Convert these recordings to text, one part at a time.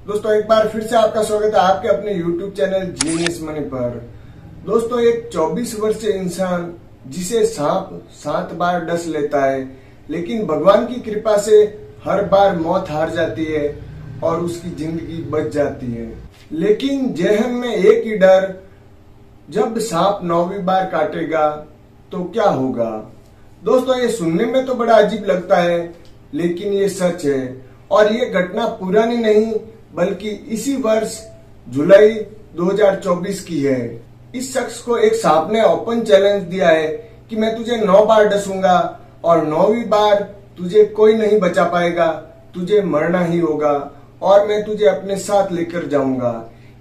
दोस्तों एक बार फिर से आपका स्वागत है आपके अपने YouTube चैनल जीनियस मनी पर। दोस्तों एक 24 वर्षीय इंसान जिसे सांप 7 बार डस लेता है, लेकिन भगवान की कृपा से हर बार मौत हार जाती है और उसकी जिंदगी बच जाती है। लेकिन जहन में एक ही डर, जब सांप 9वीं बार काटेगा तो क्या होगा। दोस्तों ये सुनने में तो बड़ा अजीब लगता है, लेकिन ये सच है और ये घटना पुरानी नहीं बल्कि इसी वर्ष जुलाई 2024 की है। इस शख्स को एक सांप ने ओपन चैलेंज दिया है कि मैं तुझे 9 बार डसूंगा और 9वीं बार तुझे कोई नहीं बचा पाएगा, तुझे मरना ही होगा और मैं तुझे अपने साथ लेकर जाऊंगा।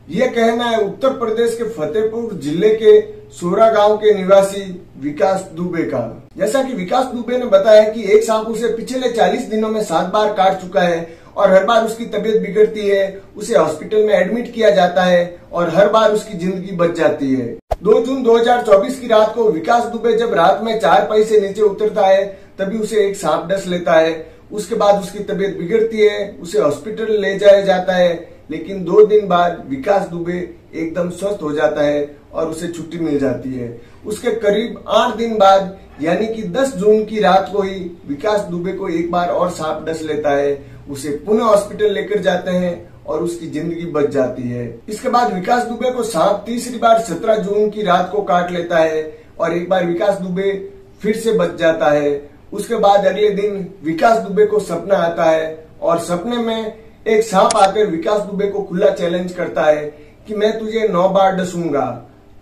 यह कहना है उत्तर प्रदेश के फतेहपुर जिले के सोरा गांव के निवासी विकास दुबे का। जैसा कि विकास दुबे ने बताया कि एक सांप उसे पिछले 40 दिनों में 7 बार काट चुका है और हर बार उसकी तबीयत बिगड़ती है, उसे हॉस्पिटल में एडमिट किया जाता है और हर बार उसकी जिंदगी बच जाती है। 2 जून 2024 की रात को विकास दुबे जब रात में चारपाई से नीचे उतरता है तभी उसे एक सांप डस लेता है। उसके बाद उसकी तबीयत बिगड़ती है, उसे हॉस्पिटल ले जाया जाता है, लेकिन 2 दिन बाद विकास दुबे एकदम स्वस्थ हो जाता है और उसे छुट्टी मिल जाती है। उसके करीब 8 दिन बाद यानी कि 10 जून की रात को ही विकास दुबे को एक बार और सांप डस लेता है। उसे पुनः हॉस्पिटल लेकर जाते हैं और उसकी जिंदगी बच जाती है। इसके बाद विकास दुबे को सांप तीसरी बार 17 जून की रात को काट लेता है और एक बार विकास दुबे फिर से बच जाता है। उसके बाद अगले दिन विकास दुबे को सपना आता है और सपने में एक सांप आकर विकास दुबे को खुला चैलेंज करता है कि मैं तुझे 9 बार डसूंगा,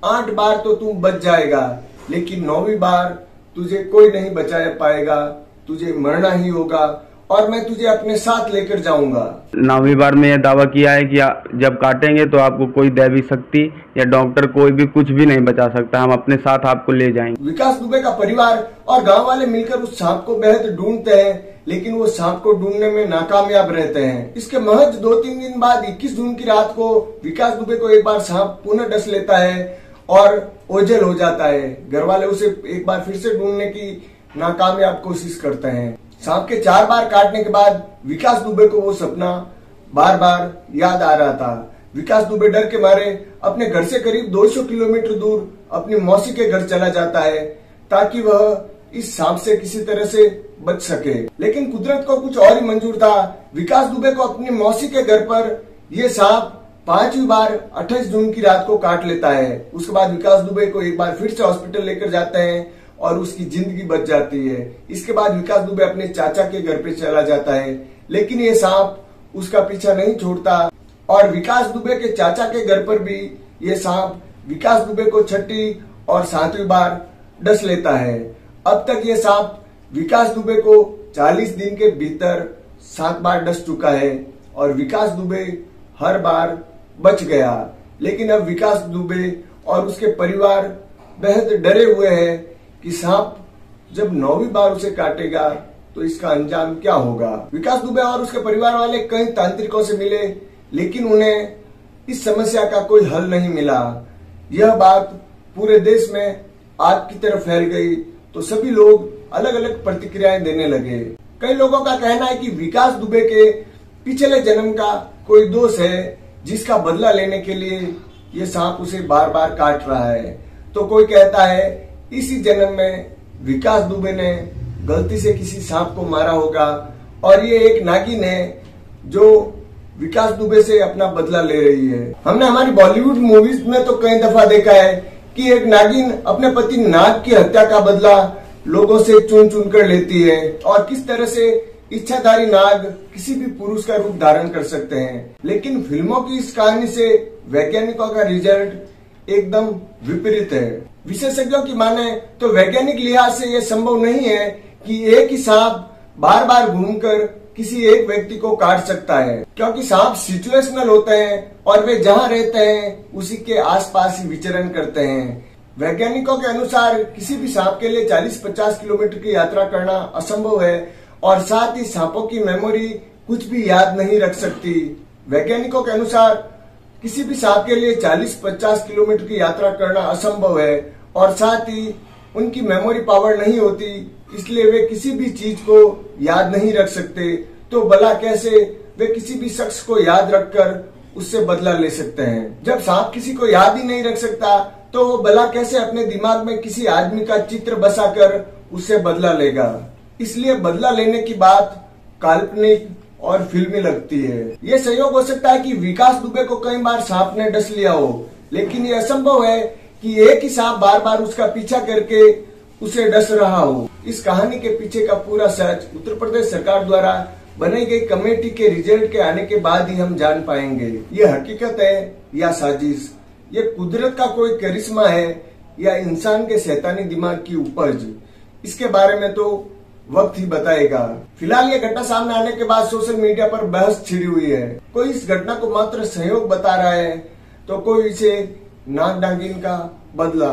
8 बार तो तू बच जाएगा, लेकिन 9वीं बार तुझे कोई नहीं बचा पाएगा, तुझे मरना ही होगा और मैं तुझे अपने साथ लेकर जाऊंगा। 9वीं बार में यह दावा किया है कि जब काटेंगे तो आपको कोई दैवी शक्ति या डॉक्टर कोई भी कुछ भी नहीं बचा सकता, हम अपने साथ आपको ले जाएंगे। विकास दुबे का परिवार और गांव वाले मिलकर उस सांप को बेहद ढूंढते हैं, लेकिन वो सांप को ढूंढने में नाकामयाब रहते हैं। इसके महज 2-3 दिन बाद 21 जून की रात को विकास दुबे को एक बार सांप पुनः डस लेता है और ओझल हो जाता है। घर वाले उसे एक बार फिर से ढूंढने की नाकामयाब कोशिश करते हैं। सांप के 4 बार काटने के बाद विकास दुबे को वो सपना बार बार याद आ रहा था। विकास दुबे डर के मारे अपने घर से करीब 200 किलोमीटर दूर अपनी मौसी के घर चला जाता है ताकि वह इस सांप से किसी तरह से बच सके। लेकिन कुदरत को कुछ और ही मंजूर था। विकास दुबे को अपनी मौसी के घर पर यह सांप 5वीं बार 28 जून की रात को काट लेता है। उसके बाद विकास दुबे को एक बार फिर से हॉस्पिटल लेकर जाते हैं और उसकी जिंदगी बच जाती है। इसके बाद विकास दुबे अपने चाचा के घर पे चला जाता है, लेकिन ये सांप उसका पीछा नहीं छोड़ता और विकास दुबे के चाचा के घर पर भी ये सांप विकास दुबे को 6ठी और 7वीं बार डस लेता है। अब तक ये सांप विकास दुबे को 40 दिन के भीतर 7 बार डस चुका है और विकास दुबे हर बार बच गया। लेकिन अब विकास दुबे और उसके परिवार बेहद डरे हुए हैं कि सांप जब 9वीं बार उसे काटेगा तो इसका अंजाम क्या होगा। विकास दुबे और उसके परिवार वाले कई तांत्रिकों से मिले, लेकिन उन्हें इस समस्या का कोई हल नहीं मिला। यह बात पूरे देश में आग की तरह फैल गई तो सभी लोग अलग अलग प्रतिक्रियाएं देने लगे। कई लोगों का कहना है कि विकास दुबे के पिछले जन्म का कोई दोष है जिसका बदला लेने के लिए ये सांप उसे बार बार काट रहा है। तो कोई कहता है इसी जन्म में विकास दुबे ने गलती से किसी सांप को मारा होगा और ये एक नागिन है जो विकास दुबे से अपना बदला ले रही है। हमने हमारी बॉलीवुड मूवीज में तो कई दफा देखा है कि एक नागिन अपने पति नाग की हत्या का बदला लोगों से चुन चुन कर लेती है और किस तरह से इच्छाधारी नाग किसी भी पुरुष का रूप धारण कर सकते हैं। लेकिन फिल्मों की इस कहानी से वैज्ञानिकों का रिजल्ट एकदम विपरीत है। विशेषज्ञों की माने तो वैज्ञानिक लिहाज से यह संभव नहीं है कि एक ही सांप बार बार घूमकर किसी एक व्यक्ति को काट सकता है, क्योंकि सांप सिचुएशनल होते हैं और वे जहां रहते हैं उसी के आसपास ही विचरण करते हैं। वैज्ञानिकों के अनुसार किसी भी सांप के लिए 40-50 किलोमीटर की यात्रा करना असंभव है और साथ ही सांपों की मेमोरी कुछ भी याद नहीं रख सकती। वैज्ञानिकों के अनुसार किसी भी सांप के लिए 40-50 किलोमीटर की यात्रा करना असंभव है और साथ ही उनकी मेमोरी पावर नहीं होती, इसलिए वे किसी भी चीज को याद नहीं रख सकते। तो भला कैसे वे किसी भी शख्स को याद रखकर उससे बदला ले सकते हैं। जब सांप किसी को याद ही नहीं रख सकता तो वो भला कैसे अपने दिमाग में किसी आदमी का चित्र बसाकर उससे बदला लेगा। इसलिए बदला लेने की बात काल्पनिक और फिल्मी लगती है। ये संयोग हो सकता है कि विकास दुबे को कई बार सांप ने डस लिया हो, लेकिन ये असंभव है कि एक ही सांप बार बार उसका पीछा करके उसे डस रहा हो। इस कहानी के पीछे का पूरा सच उत्तर प्रदेश सरकार द्वारा बनाई गई कमेटी के रिजल्ट के आने के बाद ही हम जान पाएंगे। ये हकीकत है या साजिश, ये कुदरत का कोई करिश्मा है या इंसान के शैतानी दिमाग की उपज, इसके बारे में तो वक्त ही बताएगा। फिलहाल ये घटना सामने आने के बाद सोशल मीडिया पर बहस छिड़ी हुई है। कोई इस घटना को मात्र संयोग बता रहा है तो कोई इसे नाग नागिन का बदला।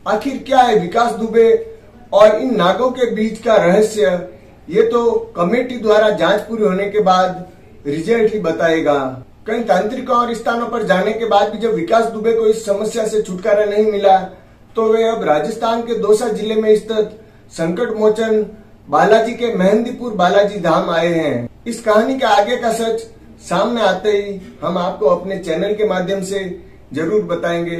आखिर क्या है विकास दुबे और इन नागों के बीच का रहस्य, ये तो कमेटी द्वारा जांच पूरी होने के बाद रिजल्ट ही बताएगा। कई तांत्रिकों और स्थानों पर जाने के बाद भी जब विकास दुबे को इस समस्या से छुटकारा नहीं मिला तो वे अब राजस्थान के दौसा जिले में स्थित संकट मोचन बालाजी के मेहंदीपुर बालाजी धाम आए हैं। इस कहानी के आगे का सच सामने आते ही हम आपको अपने चैनल के माध्यम से जरूर बताएंगे।